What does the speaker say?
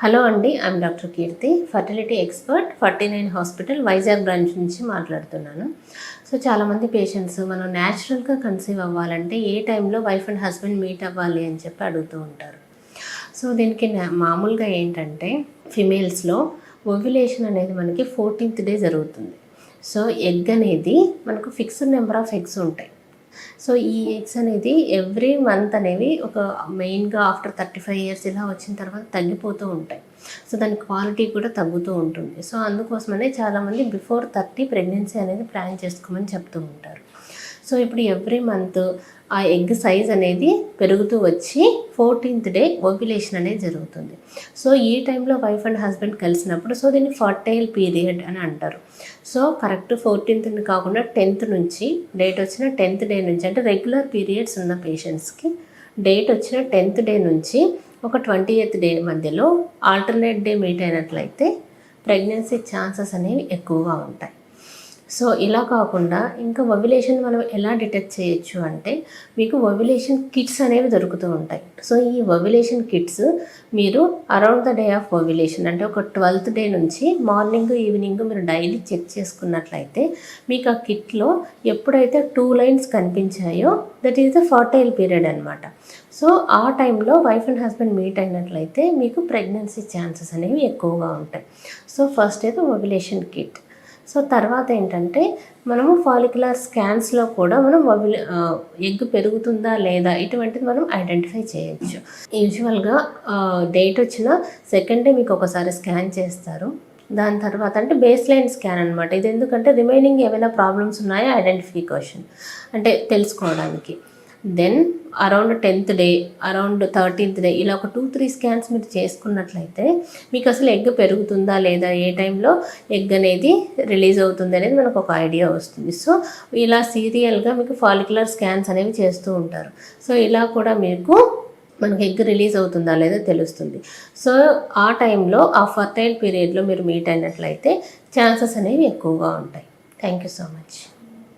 Hello అండి, I'm doctor Keerthi, fertility expert, 49 hospital Vizag branch నుంచి మాట్లాడుతున్నాను. సో చాలామంది పేషెంట్స్ మనం న్యాచురల్గా కన్సీవ్ అవ్వాలంటే ఏ టైంలో వైఫ్ అండ్ హస్బెండ్ మీట్ అవ్వాలి అని చెప్పి అడుగుతూ ఉంటారు. సో దీనికి మామూలుగా ఏంటంటే ఫిమేల్స్లో ఓవ్యులేషన్ అనేది మనకి 14th డే జరుగుతుంది. సో ఎగ్ అనేది మనకు ఫిక్స్డ్ నెంబర్ ఆఫ్ ఎగ్స్ ఉంటాయి. సో ఈ ఎగ్స్ అనేది ఎవ్రీ మంత్ అనేవి ఒక మెయిన్గా ఆఫ్టర్ 35 years ఇలా వచ్చిన తర్వాత తగ్గిపోతూ ఉంటాయి. సో దాని క్వాలిటీ కూడా తగ్గుతూ ఉంటుంది. సో అందుకోసమనే చాలామంది బిఫోర్ 30 ప్రెగ్నెన్సీ అనేది ప్లాన్ చేసుకోమని చెప్తూ ఉంటారు. సో ఇప్పుడు ఎవ్రీ మంత్ ఆ ఎగ్ సైజ్ అనేది పెరుగుతూ వచ్చి 14th డే ఓవ్యులేషన్ అనేది జరుగుతుంది. సో ఈ టైంలో వైఫ్ అండ్ హస్బెండ్ కలిసినప్పుడు సో దీన్ని ఫర్టైల్ పీరియడ్ అని అంటారు. సో కరెక్ట్ 14th కాకుండా 10th నుంచి డేట్ వచ్చిన 10th డే నుంచి అంటే రెగ్యులర్ పీరియడ్స్ ఉన్న పేషెంట్స్కి డేట్ వచ్చిన 10th డే నుంచి ఒక 20th డే మధ్యలో ఆల్టర్నేట్ డే మీట్ అయినట్లయితే ప్రెగ్నెన్సీ ఛాన్సెస్ అనేవి ఎక్కువగా ఉంటాయి. సో ఇలా కాకుండా ఇంకా ఓవ్యులేషన్ మనం ఎలా డిటెక్ట్ చేయొచ్చు అంటే మీకు ఓవ్యులేషన్ కిట్స్ అనేవి దొరుకుతూ ఉంటాయి. సో ఈ ఓవ్యులేషన్ కిట్స్ మీరు around the day of ovulation అంటే ఒక 12th డే నుంచి మార్నింగ్ ఈవినింగ్ మీరు డైలీ చెక్ చేసుకున్నట్లయితే మీకు ఆ కిట్లో ఎప్పుడైతే 2 lines కనిపించాయో that is the fertile period అనమాట. సో ఆ టైంలో వైఫ్ అండ్ హస్బెండ్ మీట్ అయినట్లయితే మీకు ప్రెగ్నెన్సీ ఛాన్సెస్ అనేవి ఎక్కువగా ఉంటాయి. సో ఫస్ట్ అయితే ఓవ్యులేషన్ కిట్. సో తర్వాత ఏంటంటే మనము ఫాలిక్యులర్ స్కాన్స్లో కూడా మనం ఎగ్ పెరుగుతుందా లేదా ఇటువంటిది మనం ఐడెంటిఫై చేయొచ్చు. యూజువల్గా డేట్ వచ్చిన సెకండ్ డే మీకు ఒకసారి స్కాన్ చేస్తారు. దాని తర్వాత అంటే బేస్ లైన్ స్కాన్ అనమాట. ఇది ఎందుకంటే రిమైనింగ్ ఏమైనా ప్రాబ్లమ్స్ ఉన్నాయో ఐడెంటిఫికేషన్ అంటే తెలుసుకోవడానికి. Then around 10th day around 13th day ఇలా ఒక 2-3 స్కాన్స్ మీరు చేసుకున్నట్లయితే మీకు అసలు ఎగ్ పెరుగుతుందా లేదా ఏ టైంలో ఎగ్ అనేది రిలీజ్ అవుతుంది అనేది మనకు ఒక ఐడియా వస్తుంది. సో ఇలా సీరియల్గా మీకు ఫాలిక్యులర్ స్కాన్స్ అనేవి చేస్తూ ఉంటారు. సో ఇలా కూడా మీకు మనకి ఎగ్ రిలీజ్ అవుతుందా లేదా తెలుస్తుంది. సో ఆ టైంలో ఆ ఫర్టైల్ పీరియడ్లో మీరు మీట్ అయినట్లయితే ఛాన్సెస్ అనేవి ఎక్కువగా ఉంటాయి. Thank you so much.